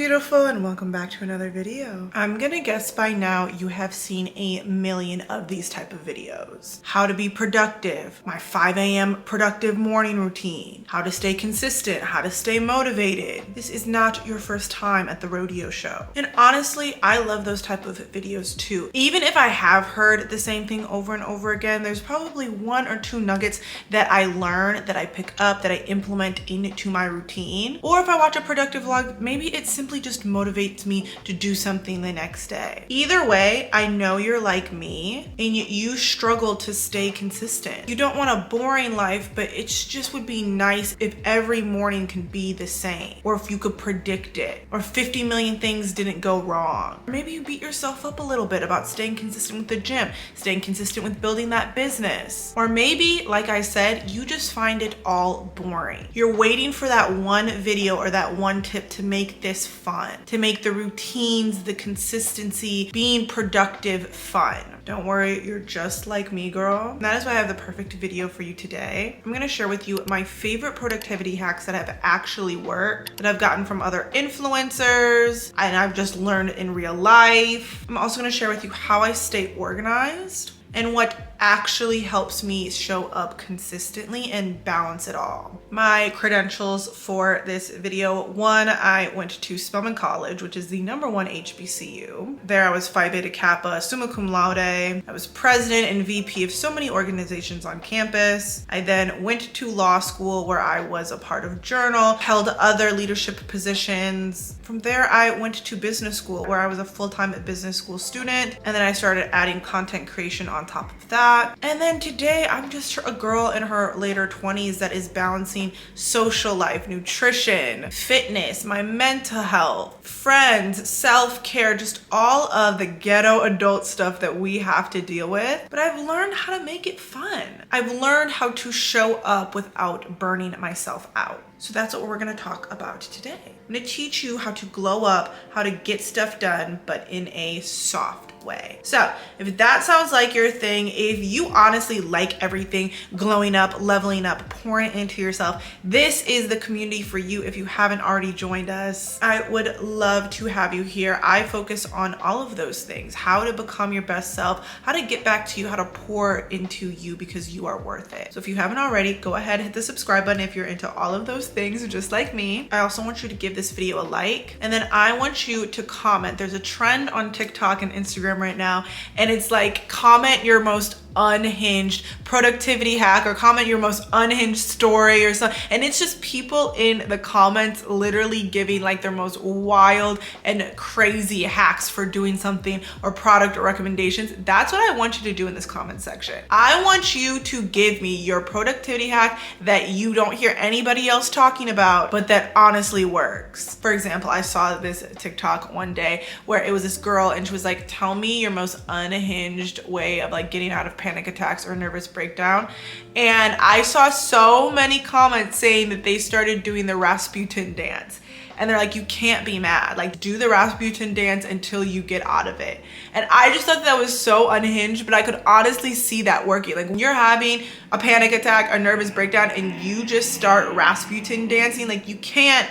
beautiful, and welcome back to another video. I'm gonna guess by now you have seen a million of these type of videos. How to be productive, my 5 a.m. productive morning routine, how to stay consistent, how to stay motivated. This is not your first time at the rodeo show. And honestly, I love those type of videos too. Even if I have heard the same thing over and over again, there's probably 1 or 2 nuggets that I learn, that I pick up, that I implement into my routine. Or if I watch a productive vlog, maybe it simply just motivates me to do something the next day. Either way, I know you're like me and you struggle to stay consistent. You don't want a boring life, but it just would be nice if every morning can be the same, or if you could predict it, or 50 million things didn't go wrong. Or maybe you beat yourself up a little bit about staying consistent with the gym, staying consistent with building that business. Or maybe, like I said, you just find it all boring. You're waiting for that one video or that one tip to make this fun, to make the routines, the consistency, being productive fun. Don't worry, you're just like me, girl. And that is why I have the perfect video for you today. I'm gonna share with you my favorite productivity hacks that have actually worked, that I've gotten from other influencers, and I've just learned in real life. I'm also gonna share with you how I stay organized and what actually helps me show up consistently and balance it all. My credentials for this video: 1, I went to Spelman College, which is the #1 HBCU. There I was Phi Beta Kappa, summa cum laude. I was president and VP of so many organizations on campus. I then went to law school, where I was a part of Journal, held other leadership positions. From there, I went to business school, where I was a full-time business school student. And then I started adding content creation on top of that. And then today, I'm just a girl in her later 20s that is balancing social life, nutrition, fitness, my mental health, friends, self-care, just all of the ghetto adult stuff that we have to deal with. But I've learned how to make it fun. I've learned how to show up without burning myself out. So that's what we're gonna talk about today. I'm gonna teach you how to glow up, how to get stuff done, but in a soft way. So if that sounds like your thing, if you honestly like everything glowing up, leveling up, pouring into yourself, this is the community for you. If you haven't already joined us, I would love to have you here. I focus on all of those things: how to become your best self, how to get back to you, how to pour into you, because you are worth it. So if you haven't already, go ahead, hit the subscribe button if you're into all of those things just like me. I also want you to give this video a like, and then I want you to comment. There's a trend on TikTok and Instagram right now, and it's like, comment your most unhinged productivity hack, or comment your most unhinged story or something. And it's just people in the comments literally giving like their most wild and crazy hacks for doing something, or product or recommendations. That's what I want you to do in this comment section. I want you to give me your productivity hack that you don't hear anybody else talking about, but that honestly works. For example, I saw this TikTok one day where it was this girl, and she was like, tell me your most unhinged way of like getting out of panic attacks or nervous breakdown. And I saw so many comments saying that they started doing the Rasputin dance. And they're like, you can't be mad. Like, do the Rasputin dance until you get out of it. And I just thought that was so unhinged, but I could honestly see that working. Like, when you're having a panic attack, a nervous breakdown, and you just start Rasputin dancing, like you can't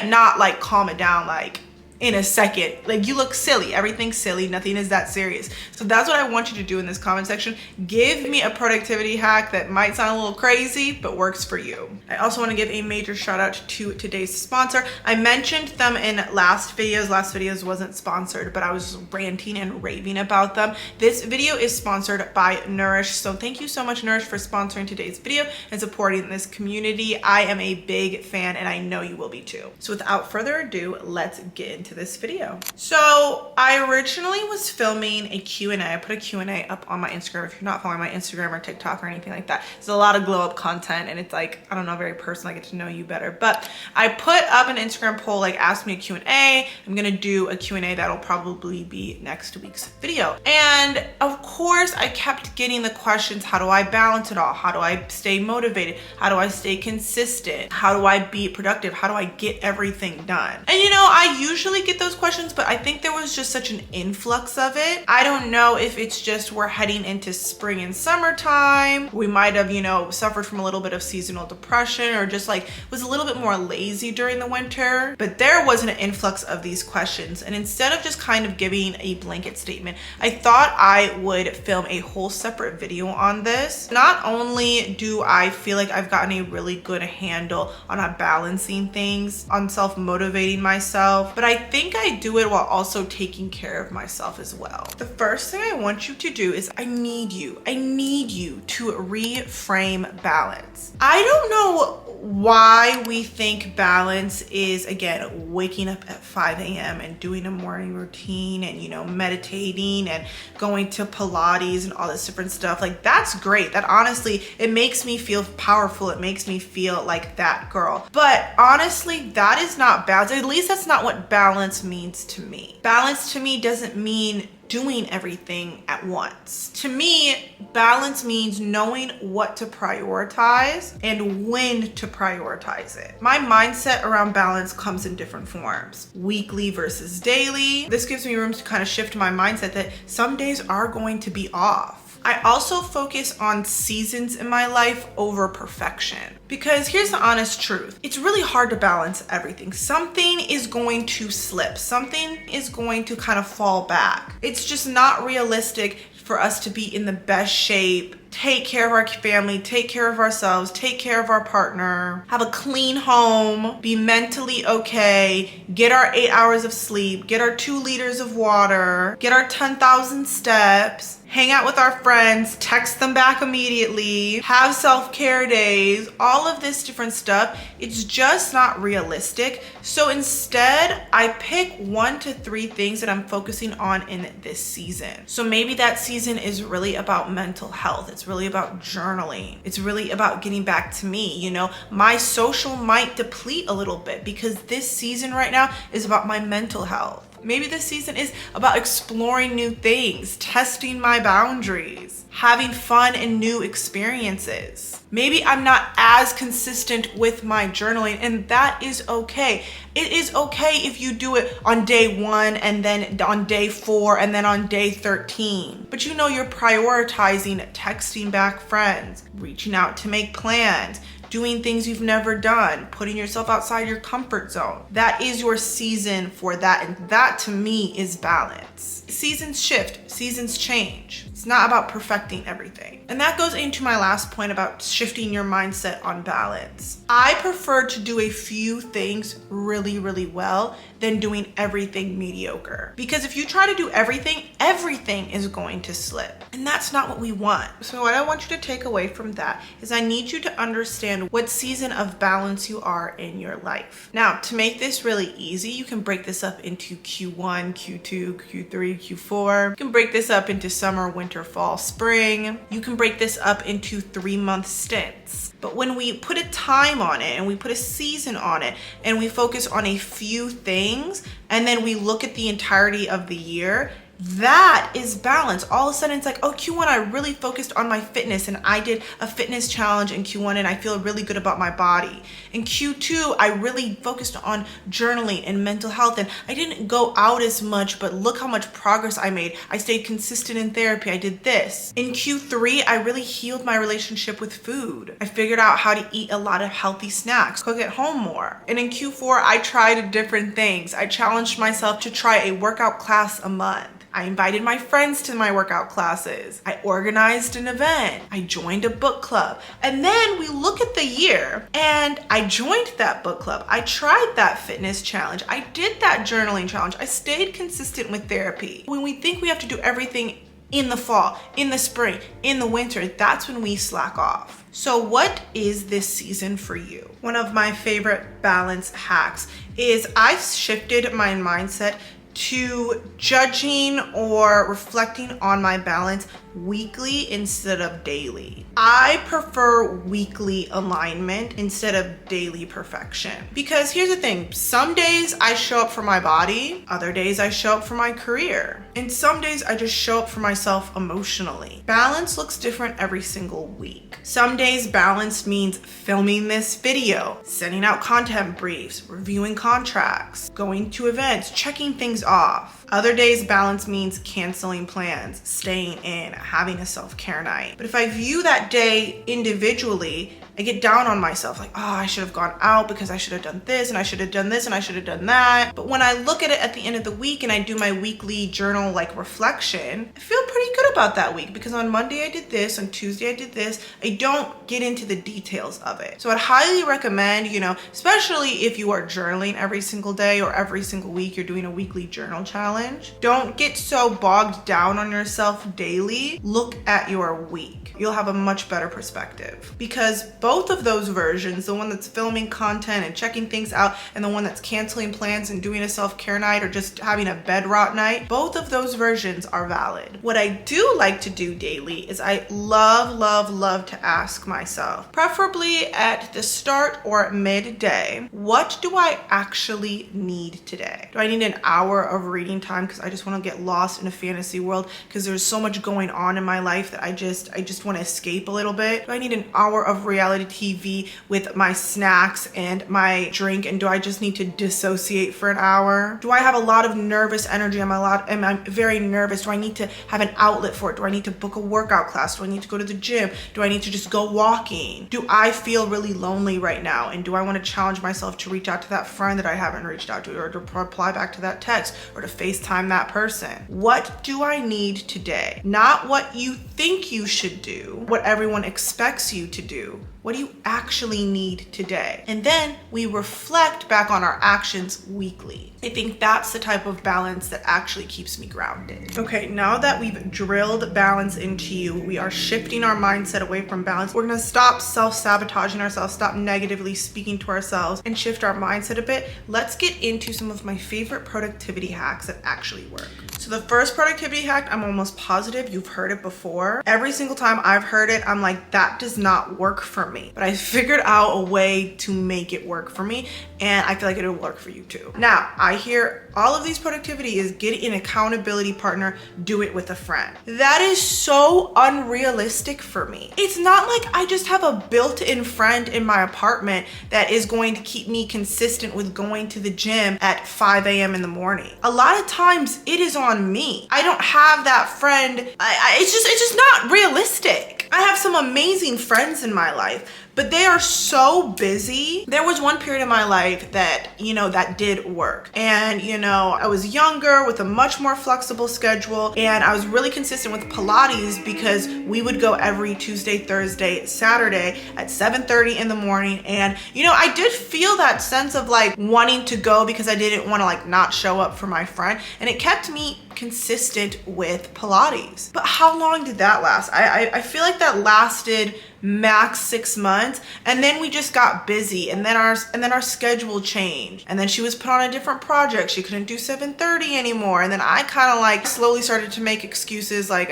not like calm it down like in a second. Like, you look silly. Everything's silly. Nothing is that serious. So that's what I want you to do in this comment section. Give me a productivity hack that might sound a little crazy, but works for you. I also want to give a major shout out to today's sponsor. I mentioned them in last videos. Last videos wasn't sponsored, but I was ranting and raving about them. This video is sponsored by Nourish. So thank you so much, Nourish, for sponsoring today's video and supporting this community. I am a big fan, and I know you will be too. So without further ado, let's get into this video. So I originally was filming a Q&A. I put a Q&A up on my Instagram. If you're not following my Instagram or TikTok or anything like that, there's a lot of glow up content, and it's like, I don't know, very personal. I get to know you better. But I put up an Instagram poll, like, ask me a Q&A. I'm gonna do a Q&A that'll probably be next week's video. And of course, I kept getting the questions: how do I balance it all? How do I stay motivated? How do I stay consistent? How do I be productive? How do I get everything done? And you know, I usually really get those questions, but I think there was just such an influx of it. I don't know if it's just we're heading into spring and summertime. We might have, you know, suffered from a little bit of seasonal depression, or just like was a little bit more lazy during the winter. But there was an influx of these questions. And instead of just kind of giving a blanket statement, I thought I would film a whole separate video on this. Not only do I feel like I've gotten a really good handle on balancing things, on self-motivating myself, but I think I do it while also taking care of myself as well. The first thing I want you to do is I need you to reframe balance. I don't know why we think balance is, again, waking up at 5 a.m. and doing a morning routine and, you know, meditating and going to Pilates and all this different stuff. Like, that's great. That honestly, it makes me feel powerful. It makes me feel like that girl. But honestly, that is not balance. At least that's not what balance means to me. Balance to me doesn't mean doing everything at once. To me, balance means knowing what to prioritize and when to prioritize it. My mindset around balance comes in different forms. Weekly versus daily. This gives me room to kind of shift my mindset that some days are going to be off. I also focus on seasons in my life over perfection. Because here's the honest truth. It's really hard to balance everything. Something is going to slip. Something is going to kind of fall back. It's just not realistic for us to be in the best shape, take care of our family, take care of ourselves, take care of our partner, have a clean home, be mentally okay, get our 8 hours of sleep, get our 2 liters of water, get our 10,000 steps, hang out with our friends, text them back immediately, have self-care days, all of this different stuff. It's just not realistic. So instead, I pick 1 to 3 things that I'm focusing on in this season. So maybe that season is really about mental health. It's really about journaling. It's really about getting back to me. You know, my social might deplete a little bit because this season right now is about my mental health. Maybe this season is about exploring new things, testing my boundaries, having fun and new experiences. Maybe I'm not as consistent with my journaling, and that is okay. It is okay if you do it on day 1 and then on day 4 and then on day 13. But you know, you're prioritizing texting back friends, reaching out to make plans, doing things you've never done, putting yourself outside your comfort zone. That is your season for that. And that to me is balance. Seasons shift, seasons change. It's not about perfecting everything. And that goes into my last point about shifting your mindset on balance. I prefer to do a few things really, really well than doing everything mediocre. Because if you try to do everything, everything is going to slip. And that's not what we want. So what I want you to take away from that is I need you to understand what season of balance you are in your life. Now, to make this really easy, you can break this up into Q1, Q2, Q3, Q4. You can break this up into summer, winter, fall, spring. You can break this up into 3-month stints. But when we put a time on it and we put a season on it and we focus on a few things and then we look at the entirety of the year, that is balance. All of a sudden it's like, oh, Q1, I really focused on my fitness and I did a fitness challenge in Q1 and I feel really good about my body. In Q2, I really focused on journaling and mental health and I didn't go out as much, but look how much progress I made. I stayed consistent in therapy. I did this. In Q3, I really healed my relationship with food. I figured out how to eat a lot of healthy snacks, cook at home more. And in Q4, I tried different things. I challenged myself to try a workout class a month. I invited my friends to my workout classes. I organized an event. I joined a book club. And then we look at the year and I joined that book club. I tried that fitness challenge. I did that journaling challenge. I stayed consistent with therapy. When we think we have to do everything in the fall, in the spring, in the winter, that's when we slack off. So what is this season for you? One of my favorite balance hacks is I've shifted my mindset to judging or reflecting on my balance weekly instead of daily. I prefer weekly alignment instead of daily perfection. Because here's the thing, some days I show up for my body, other days I show up for my career, and some days I just show up for myself emotionally. Balance looks different every single week. Some days balance means filming this video, sending out content briefs, reviewing contracts, going to events, checking things off. Other days balance means canceling plans, staying in, having a self-care night. But if I view that day individually, I get down on myself, like, oh, I should have gone out because I should have done this and I should have done this and I should have done that. But when I look at it at the end of the week and I do my weekly journal like reflection, I feel pretty good about that week because on Monday I did this, on Tuesday I did this. I don't get into the details of it. So I'd highly recommend, especially if you are journaling every single day or every single week, you're doing a weekly journal challenge. Don't get so bogged down on yourself daily. Look at your week. You'll have a much better perspective because both of those versions, the one that's filming content and checking things out and the one that's canceling plans and doing a self-care night or just having a bed rot night, both of those versions are valid. What I do like to do daily is I love to ask myself, preferably at the start or midday, what do I actually need today? Do I need an hour of reading time because I just want to get lost in a fantasy world because there's so much going on in my life that I just want to escape a little bit? Do I need an hour of reality TV with my snacks and my drink, and do I just need to dissociate for an hour? Do I have a lot of nervous energy? Am I very nervous? Do I need to have an outlet for it? Do I need to book a workout class? Do I need to go to the gym? Do I need to just go walking? Do I feel really lonely right now? And do I want to challenge myself to reach out to that friend that I haven't reached out to, or to reply back to that text, or to FaceTime that person? What do I need today? Not what you think you should do, what everyone expects you to do. What do you actually need today? And then we reflect back on our actions weekly. I think that's the type of balance that actually keeps me grounded. Okay, now that we've drilled balance into you, we are shifting our mindset away from balance. We're gonna stop self-sabotaging ourselves, stop negatively speaking to ourselves, and shift our mindset a bit. Let's get into some of my favorite productivity hacks that actually work. So the first productivity hack, I'm almost positive you've heard it before. Every single time I've heard it, I'm like, that does not work for me. But I figured out a way to make it work for me, and I feel like it'll work for you too. Now, I hear all of these productivity is get an accountability partner, do it with a friend. That is so unrealistic for me. It's not like I just have a built-in friend in my apartment that is going to keep me consistent with going to the gym at 5 a.m. in the morning. A lot of times it is on me. I don't have that friend. It's just not realistic. I have some amazing friends in my life, but they are so busy. There was one period in my life that, that did work. And, I was younger with a much more flexible schedule, and I was really consistent with Pilates because we would go every Tuesday, Thursday, Saturday at 7:30 in the morning. And, I did feel that sense of like wanting to go because I didn't want to like not show up for my friend. And it kept me consistent with Pilates. But how long did that last? I feel like that lasted max 6 months, and then we just got busy, and then our schedule changed, and then she was put on a different project. She couldn't do 7:30 anymore, and then I kind of like slowly started to make excuses like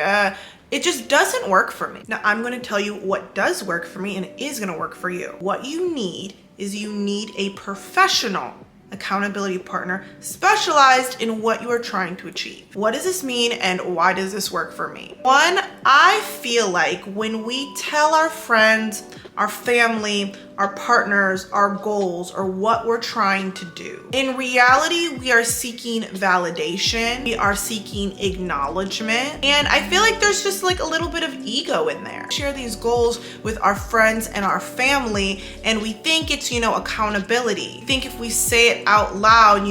it just doesn't work for me. Now I'm going to tell you what does work for me, and it is going to work for you. What you need is a professional accountability partner specialized in what you are trying to achieve. What does this mean, and why does this work for me? One, I feel like when we tell our friends, our family, our partners, our goals, or what we're trying to do, in reality, we are seeking validation. We are seeking acknowledgement. And I feel like there's just like a little bit of ego in there. We share these goals with our friends and our family, and we think it's, accountability. We think if we say it out loud,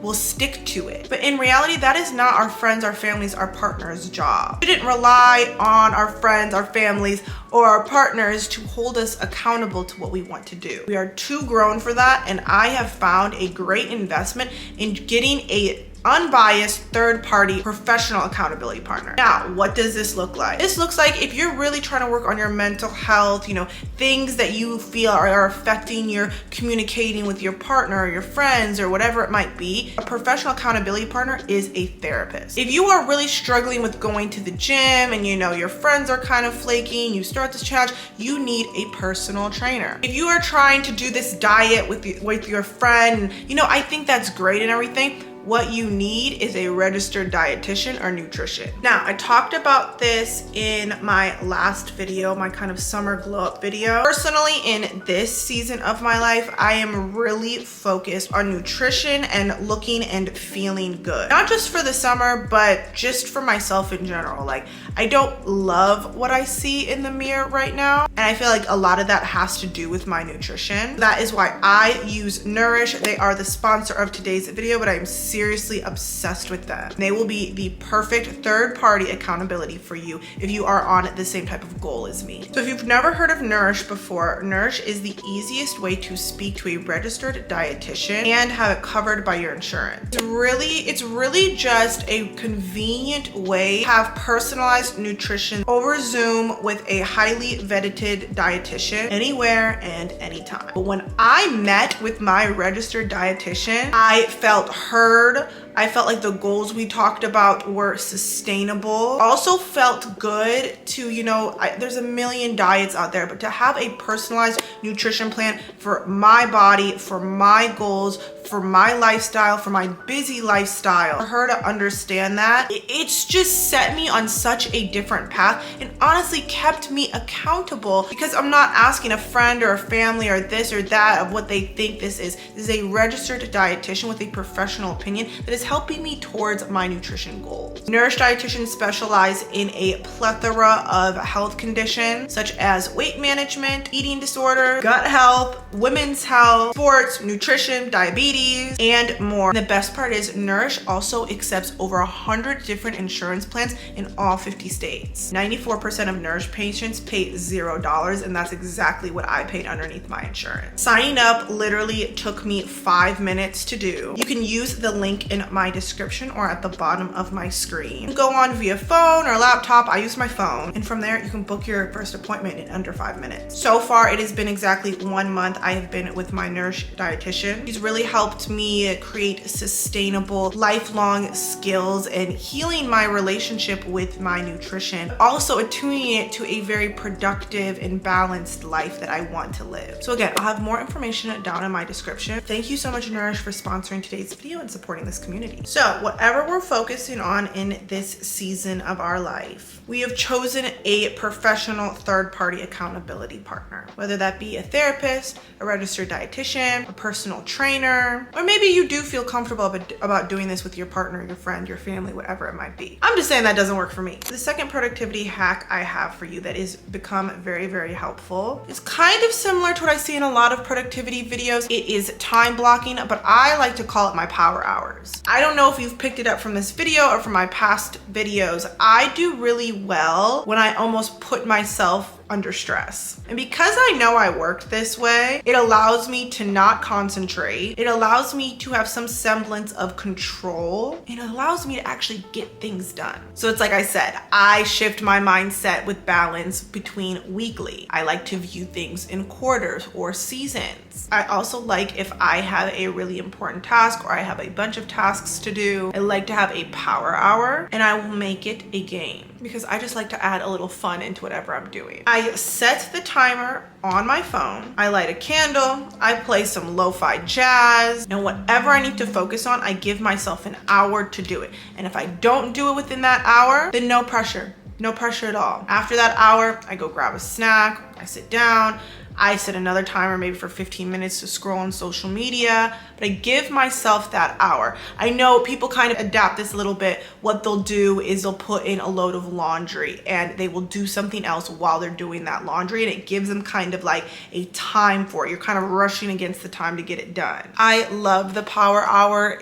we'll stick to it. But in reality, that is not our friends, our families, our partners' job. We shouldn't rely on our friends, our families, or our partners to hold us accountable to what we want to do. We are too grown for that, and I have found a great investment in getting a unbiased, third-party, professional accountability partner. Now, what does this look like? This looks like if you're really trying to work on your mental health, things that you feel are affecting your communicating with your partner or your friends or whatever it might be, a professional accountability partner is a therapist. If you are really struggling with going to the gym and your friends are kind of flaking, you start this challenge, you need a personal trainer. If you are trying to do this diet with your friend, I think that's great and everything. What you need is a registered dietitian or nutrition. Now, I talked about this in my last video, my kind of summer glow up video. Personally, in this season of my life, I am really focused on nutrition and looking and feeling good. Not just for the summer, but just for myself in general. Like, I don't love what I see in the mirror right now. And I feel like a lot of that has to do with my nutrition. That is why I use Nourish. They are the sponsor of today's video, but I'm seriously obsessed with them. They will be the perfect third-party accountability for you if you are on the same type of goal as me. So if you've never heard of Nourish before, Nourish is the easiest way to speak to a registered dietitian and have it covered by your insurance. It's really just a convenient way to have personalized nutrition over Zoom with a highly vetted dietitian anywhere and anytime. But when I met with my registered dietitian, I felt heard. I felt like the goals we talked about were sustainable. Also felt good to, there's a million diets out there, but to have a personalized nutrition plan for my body, for my goals, for my lifestyle, for my busy lifestyle, for her to understand that, it's just set me on such a different path and honestly kept me accountable because I'm not asking a friend or a family or this or that of what they think this is. This is a registered dietitian with a professional opinion that is helping me towards my nutrition goals. Nourish dietitians specialize in a plethora of health conditions such as weight management, eating disorder, gut health, women's health, sports, nutrition, diabetes, and more. And the best part is Nourish also accepts over 100 different insurance plans in all 50 states. 94% of Nourish patients pay $0, and that's exactly what I paid underneath my insurance. Signing up literally took me 5 minutes to do. You can use the link in my description or at the bottom of my screen. You can go on via phone or laptop. I use my phone, and from there you can book your first appointment in under 5 minutes. So far, it has been exactly 1 month I have been with my Nourish dietitian. She's really helped me create sustainable, lifelong skills and healing my relationship with my nutrition, also attuning it to a very productive and balanced life that I want to live. So again, I'll have more information down in my description. Thank you so much, Nourish, for sponsoring today's video and supporting this community. So whatever we're focusing on in this season of our life, we have chosen a professional third-party accountability partner, whether that be a therapist, a registered dietitian, a personal trainer, or maybe you do feel comfortable about doing this with your partner, your friend, your family, whatever it might be. I'm just saying that doesn't work for me. The second productivity hack I have for you that is become very, very helpful is kind of similar to what I see in a lot of productivity videos. It is time blocking, but I like to call it my power hours. I don't know if you've picked it up from this video or from my past videos. I do really well when I almost put myself under stress. And because I know I work this way, it allows me to not concentrate. It allows me to have some semblance of control. And it allows me to actually get things done. So it's like I said, I shift my mindset with balance between weekly. I like to view things in quarters or seasons. I also like if I have a really important task or I have a bunch of tasks to do, I like to have a power hour and I will make it a game because I just like to add a little fun into whatever I'm doing. I set the timer on my phone, I light a candle, I play some lo-fi jazz, and whatever I need to focus on, I give myself an hour to do it. And if I don't do it within that hour, then no pressure. No pressure at all. After that hour, I go grab a snack, I sit down, I set another timer maybe for 15 minutes to scroll on social media, but I give myself that hour. I know people kind of adapt this a little bit. What they'll do is they'll put in a load of laundry and they will do something else while they're doing that laundry, and it gives them kind of like a time for it. You're kind of rushing against the time to get it done. I love the power hour.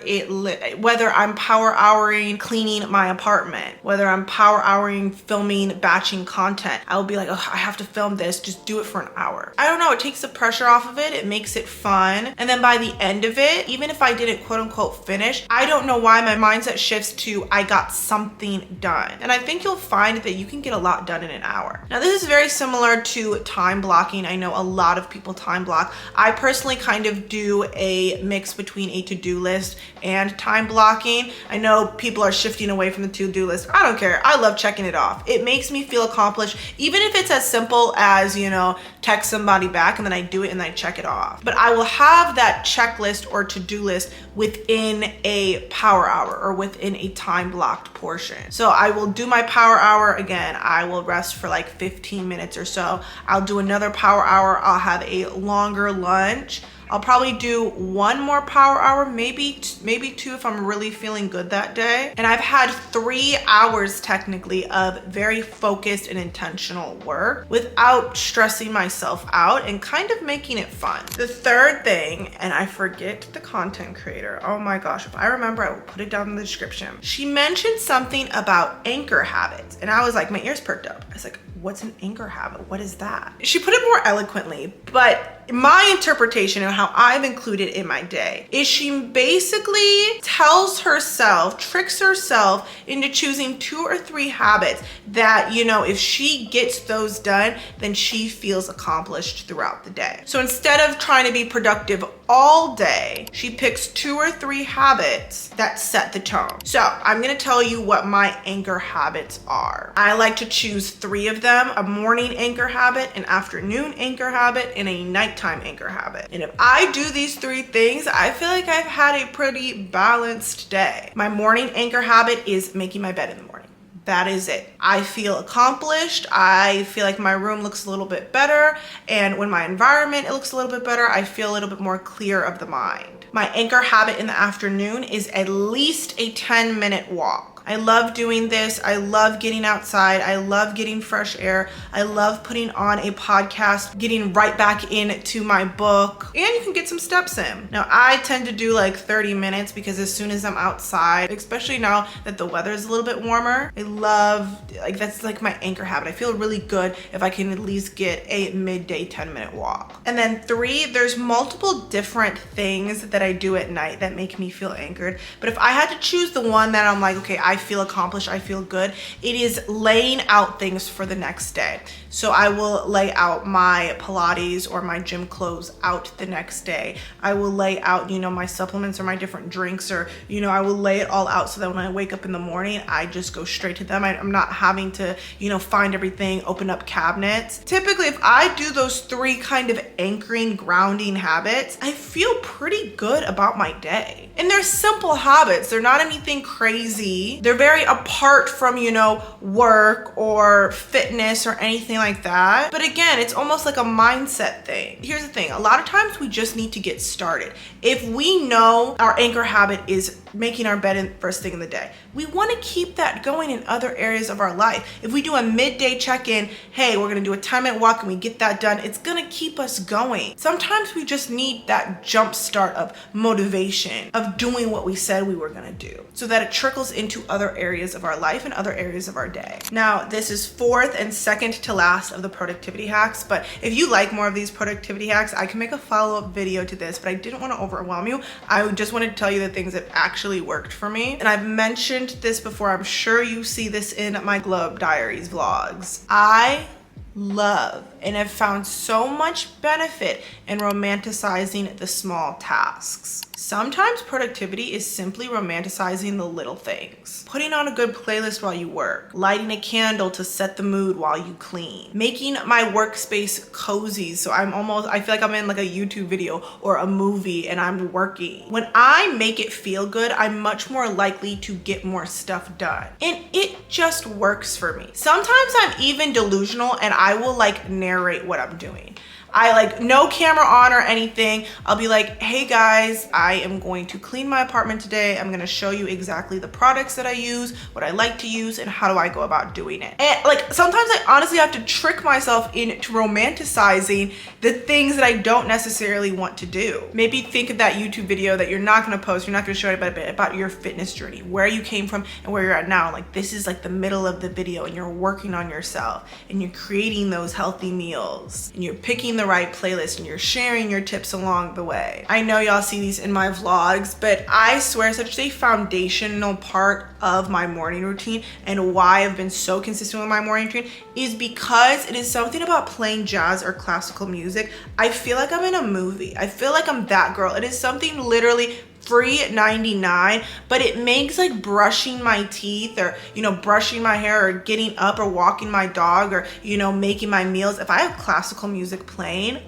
Whether I'm power houring cleaning my apartment, whether I'm power houring filming, batching content, I'll be like, oh, I have to film this, just do it for an hour. I don't know, it takes the pressure off of it. It makes it fun. And then by the end of it, even if I didn't quote unquote finish, I don't know why my mindset shifts to I got something done. And I think you'll find that you can get a lot done in an hour. Now, this is very similar to time blocking. I know a lot of people time block. I personally kind of do a mix between a to-do list and time blocking. I know people are shifting away from the to-do list. I don't care. I love checking it off. It makes me feel accomplished, even if it's as simple as, you know, text somebody back and then I do it and I check it off. But I will have that checklist or to-do list within a power hour or within a time blocked portion. So I will do my power hour again. I will rest for like 15 minutes or so. I'll do another power hour. I'll have a longer lunch. I'll probably do one more power hour, maybe two if I'm really feeling good that day. And I've had 3 hours technically of very focused and intentional work without stressing myself out and kind of making it fun. The third thing, and I forget the content creator. Oh my gosh, if I remember, I will put it down in the description. She mentioned something about anchor habits. And I was like, my ears perked up. I was like, what's an anchor habit? What is that? She put it more eloquently, but my interpretation of how I've included in my day is she basically tells herself, tricks herself into choosing 2 or 3 habits that, you know, if she gets those done, then she feels accomplished throughout the day. So instead of trying to be productive all day, she picks 2 or 3 habits that set the tone. So I'm gonna tell you what my anchor habits are. I like to choose 3 of them: a morning anchor habit, an afternoon anchor habit, and a nighttime anchor habit. And if I do these 3 things, I feel like I've had a pretty balanced day. My morning anchor habit is making my bed in the morning. That is it. I feel accomplished. I feel like my room looks a little bit better. And when my environment it looks a little bit better, I feel a little bit more clear of the mind. My anchor habit in the afternoon is at least a 10-minute walk. I love doing this. I love getting outside. I love getting fresh air. I love putting on a podcast, getting right back into my book, and you can get some steps in. Now, I tend to do like 30 minutes because as soon as I'm outside, especially now that the weather is a little bit warmer, I love, like, that's like my anchor habit. I feel really good if I can at least get a midday 10-minute walk. And then 3, there's multiple different things that I do at night that make me feel anchored. But if I had to choose the one that I'm like, okay, I feel accomplished, I feel good, it is laying out things for the next day. So I will lay out my Pilates or my gym clothes out the next day. I will lay out, you know, my supplements or my different drinks, or, you know, I will lay it all out so that when I wake up in the morning, I just go straight to them. I'm not having to, you know, find everything, open up cabinets. Typically, if I do those 3 kind of anchoring, grounding habits, I feel pretty good about my day. And they're simple habits. They're not anything crazy. They're very apart from, you know, work or fitness or anything like that. But again, it's almost like a mindset thing. Here's the thing. A lot of times we just need to get started. If we know our anchor habit is making our bed in first thing in the day, we want to keep that going in other areas of our life. If we do a midday check-in, hey, we're going to do a 10-minute walk and we get that done, it's going to keep us going. Sometimes we just need that jump start of motivation, of doing what we said we were going to do, so that it trickles into other areas of our life and other areas of our day. Now, this is 4th and second to last of the productivity hacks, but if you like more of these productivity hacks, I can make a follow-up video to this, but I didn't want to overwhelm you. I just wanted to tell you the things that actually worked for me. And I've mentioned this before. I'm sure you see this in my Globe Diaries vlogs. I love and have found so much benefit in romanticizing the small tasks. Sometimes productivity is simply romanticizing the little things. Putting on a good playlist while you work, lighting a candle to set the mood while you clean, making my workspace cozy so I feel like I'm in like a YouTube video or a movie and I'm working. When I make it feel good, I'm much more likely to get more stuff done. And it just works for me. Sometimes I'm even delusional and I will like narrate what I'm doing. I like no camera on or anything. I'll be like, hey guys, I am going to clean my apartment today. I'm gonna show you exactly the products that I use, what I like to use, and how do I go about doing it. And like sometimes I honestly have to trick myself into romanticizing the things that I don't necessarily want to do. Maybe think of that YouTube video that you're not gonna post, you're not gonna show anybody about your fitness journey, where you came from and where you're at now. Like this is like the middle of the video and you're working on yourself and you're creating those healthy meals and you're picking the right playlist and you're sharing your tips along the way. I know y'all see these in my vlogs, but I swear such a foundational part of my morning routine and why I've been so consistent with my morning routine is because it is something about playing jazz or classical music. I feel like I'm in a movie. I feel like I'm that girl. It is something literally free at 99, but it makes like brushing my teeth or, you know, brushing my hair or getting up or walking my dog or, you know, making my meals. If I have classical music playing,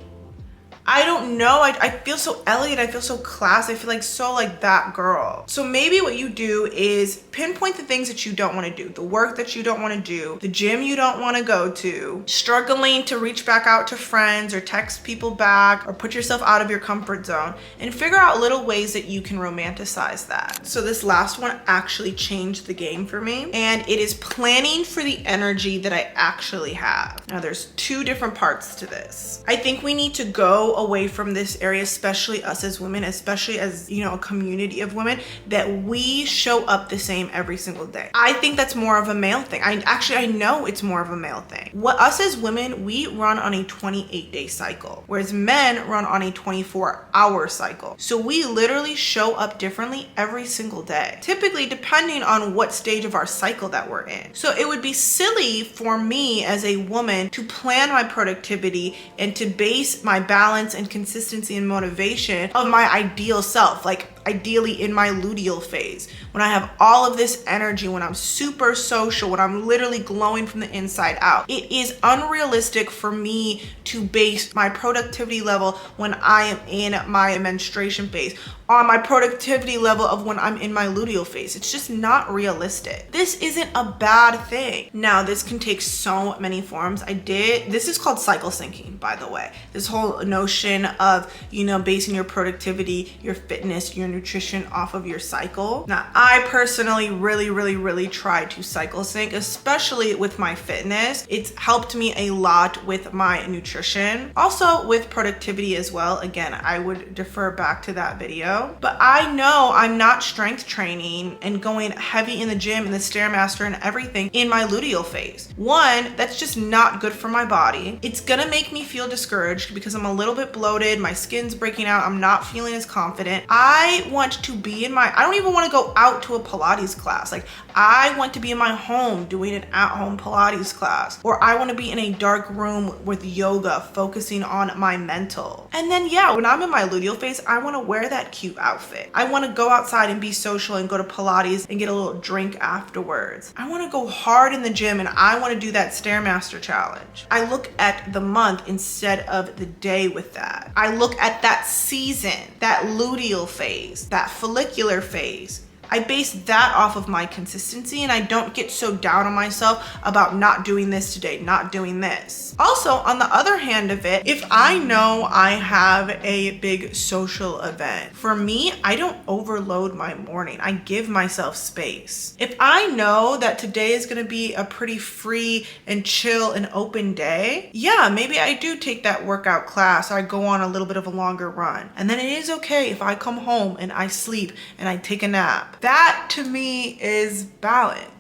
I don't know, I feel so elegant, I feel so classy, I feel like so like that girl. So maybe what you do is pinpoint the things that you don't want to do, the work that you don't want to do, the gym you don't want to go to, struggling to reach back out to friends or text people back or put yourself out of your comfort zone, and figure out little ways that you can romanticize that. So this last one actually changed the game for me, and it is planning for the energy that I actually have. Now there's two different parts to this. I think we need to go away from this area, especially us as women, especially as, you know, a community of women, that we show up the same every single day. I think that's more of a male thing. I know it's more of a male thing. What us as women, we run on a 28-day cycle, whereas men run on a 24-hour cycle. So we literally show up differently every single day, typically depending on what stage of our cycle that we're in. So it would be silly for me as a woman to plan my productivity and to base my balance and consistency and motivation of my ideal self, like ideally in my luteal phase, when I have all of this energy, when I'm super social, when I'm literally glowing from the inside out. It is unrealistic for me to base my productivity level when I am in my menstruation phase on my productivity level of when I'm in my luteal phase. It's just not realistic. This isn't a bad thing. Now, this can take so many forms. This is called cycle syncing, by the way. This whole notion of, you know, basing your productivity, your fitness, your nutrition off of your cycle. Now, I personally really try to cycle sync, especially with my fitness. It's helped me a lot with my nutrition, also with productivity as well. Again, I would defer back to that video. But I know I'm not strength training and going heavy in the gym and the Stairmaster and everything in my luteal phase. One, that's just not good for my body. It's gonna make me feel discouraged because I'm a little bit bloated, my skin's breaking out, I'm not feeling as confident. I want to be I don't even want to go out to a Pilates class. Like, I want to be in my home doing an at-home Pilates class, or I want to be in a dark room with yoga, focusing on my mental. And then, yeah, when I'm in my luteal phase, I want to wear that cute outfit. I want to go outside and be social and go to Pilates and get a little drink afterwards. I want to go hard in the gym and I want to do that Stairmaster challenge. I look at the month instead of the day with that. I look at that season, that luteal phase, that follicular phase. I base that off of my consistency, and I don't get so down on myself about not doing this today, not doing this. Also, on the other hand of it, if I know I have a big social event, for me, I don't overload my morning. I give myself space. If I know that today is gonna be a pretty free and chill and open day, yeah, maybe I do take that workout class, or I go on a little bit of a longer run. And then it is okay if I come home and I sleep and I take a nap. That to me is balance.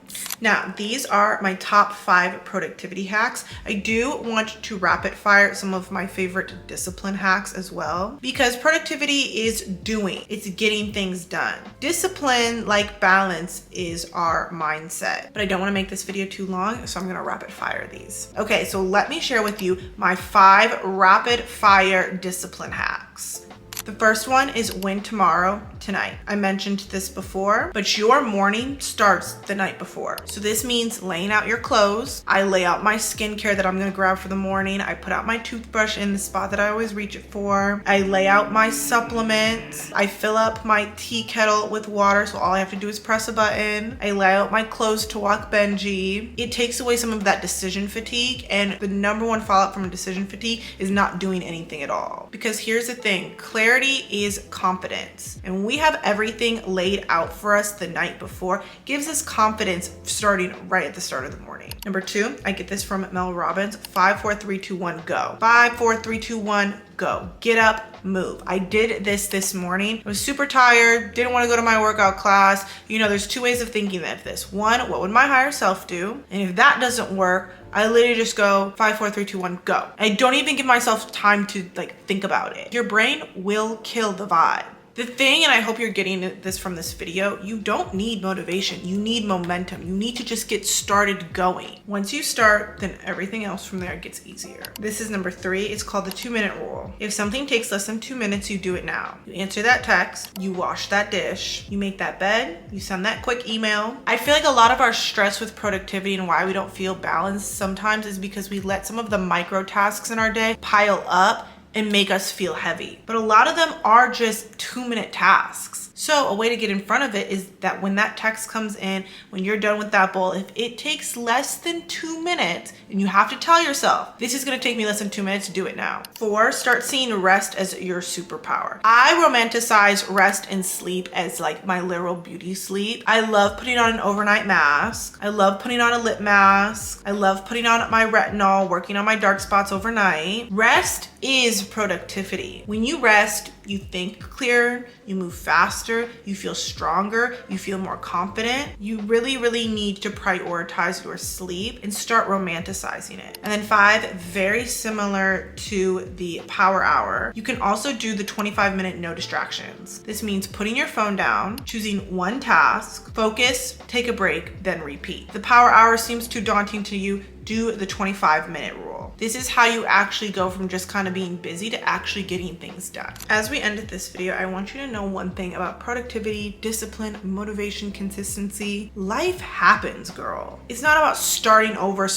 Now, these are my top 5 productivity hacks. I do want to rapid fire some of my favorite discipline hacks as well, because productivity is doing, it's getting things done. Discipline, like balance, is our mindset. But I don't want to make this video too long, so I'm gonna rapid fire these. Okay, so let me share with you my 5 rapid fire discipline hacks. The first one is win tomorrow, tonight. I mentioned this before, but your morning starts the night before. So this means laying out your clothes. I lay out my skincare that I'm gonna grab for the morning. I put out my toothbrush in the spot that I always reach it for. I lay out my supplements. I fill up my tea kettle with water, so all I have to do is press a button. I lay out my clothes to walk Benji. It takes away some of that decision fatigue, and the number one fallout from decision fatigue is not doing anything at all. Because here's the thing, clarity is confidence. And when we have everything laid out for us the night before, gives us confidence starting right at the start of the morning. Number 2, I get this from Mel Robbins, 5, 4, 3, 2, 1, go. 5, 4, 3, 2, 1, go. Get up, move. I did this morning. I was super tired, didn't want to go to my workout class. You know, there's 2 ways of thinking of this. 1, what would my higher self do? And if that doesn't work, I literally just go 5, 4, 3, 2, 1, go. I don't even give myself time to think about it. Your brain will kill the vibe. The thing, and I hope you're getting this from this video, you don't need motivation, you need momentum. You need to just get started going. Once you start, then everything else from there gets easier. This is number 3, it's called the 2-minute rule. If something takes less than 2 minutes, you do it now. You answer that text, you wash that dish, you make that bed, you send that quick email. I feel like a lot of our stress with productivity and why we don't feel balanced sometimes is because we let some of the micro tasks in our day pile up and make us feel heavy. But a lot of them are just 2-minute tasks. So a way to get in front of it is that when that text comes in, when you're done with that bowl, if it takes less than 2 minutes, and you have to tell yourself, this is gonna take me less than 2 minutes to do it now. 4, start seeing rest as your superpower. I romanticize rest and sleep as like my literal beauty sleep. I love putting on an overnight mask. I love putting on a lip mask. I love putting on my retinol, working on my dark spots overnight. Rest is productivity. When you rest, you think clearer, you move faster, you feel stronger, you feel more confident. You really, really need to prioritize your sleep and start romanticizing it. And then 5, very similar to the power hour, you can also do the 25-minute no distractions. This means putting your phone down, choosing one task, focus, take a break, then repeat. The power hour seems too daunting to you, do the 25-minute rule. This is how you actually go from just kind of being busy to actually getting things done. As we ended this video, I want you to know one thing about productivity, discipline, motivation, consistency. Life happens, girl. It's not about starting over.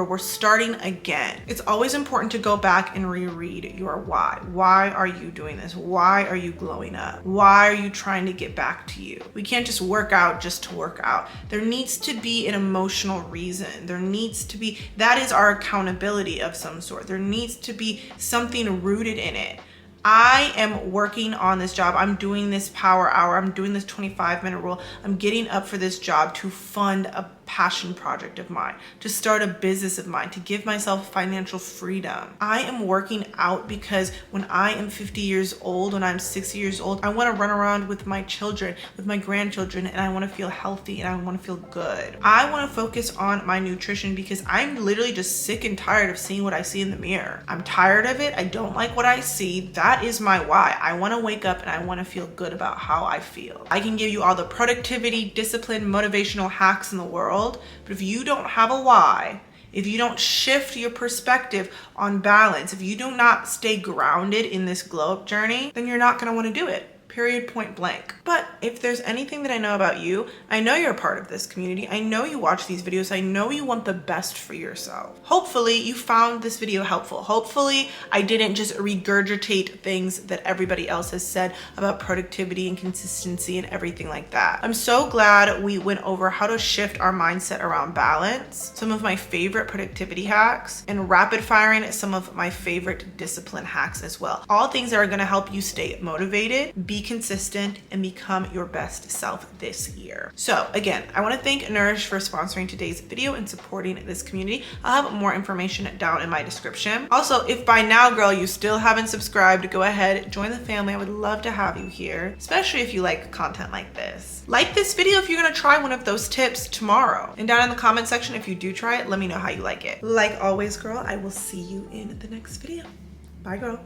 We're starting again. It's always important to go back and reread your why. Why are you doing this? Why are you glowing up? Why are you trying to get back to you? We can't just work out just to work out. There needs to be an emotional reason. There needs to be, that is our accountability of some sort. There needs to be something rooted in it. I am working on this job. I'm doing this power hour. I'm doing this 25-minute rule. I'm getting up for this job to fund a passion project of mine, to start a business of mine, to give myself financial freedom. I am working out because when I am 50 years old, when I'm 60 years old, I want to run around with my children, with my grandchildren, and I want to feel healthy and I want to feel good. I want to focus on my nutrition because I'm literally just sick and tired of seeing what I see in the mirror. I'm tired of it. I don't like what I see. That is my why. I want to wake up and I want to feel good about how I feel. I can give you all the productivity, discipline, motivational hacks in the world, but if you don't have a why, if you don't shift your perspective on balance, if you do not stay grounded in this glow up journey, then you're not going to want to do it. Period, point blank. But if there's anything that I know about you, I know you're a part of this community. I know you watch these videos. I know you want the best for yourself. Hopefully you found this video helpful. Hopefully I didn't just regurgitate things that everybody else has said about productivity and consistency and everything like that. I'm so glad we went over how to shift our mindset around balance, some of my favorite productivity hacks, and rapid firing some of my favorite discipline hacks as well. All things that are going to help you stay motivated, be consistent, and become your best self this year. So again, I want to thank Nourish for sponsoring today's video and supporting this community. I'll have more information down in my description. Also, if by now, girl, you still haven't subscribed, go ahead, join the family. I would love to have you here, especially if you like content like this. Like this video if you're gonna try one of those tips tomorrow. And down in the comment section, if you do try it, let me know how you like it. Like always, girl, I will see you in the next video. Bye, girl.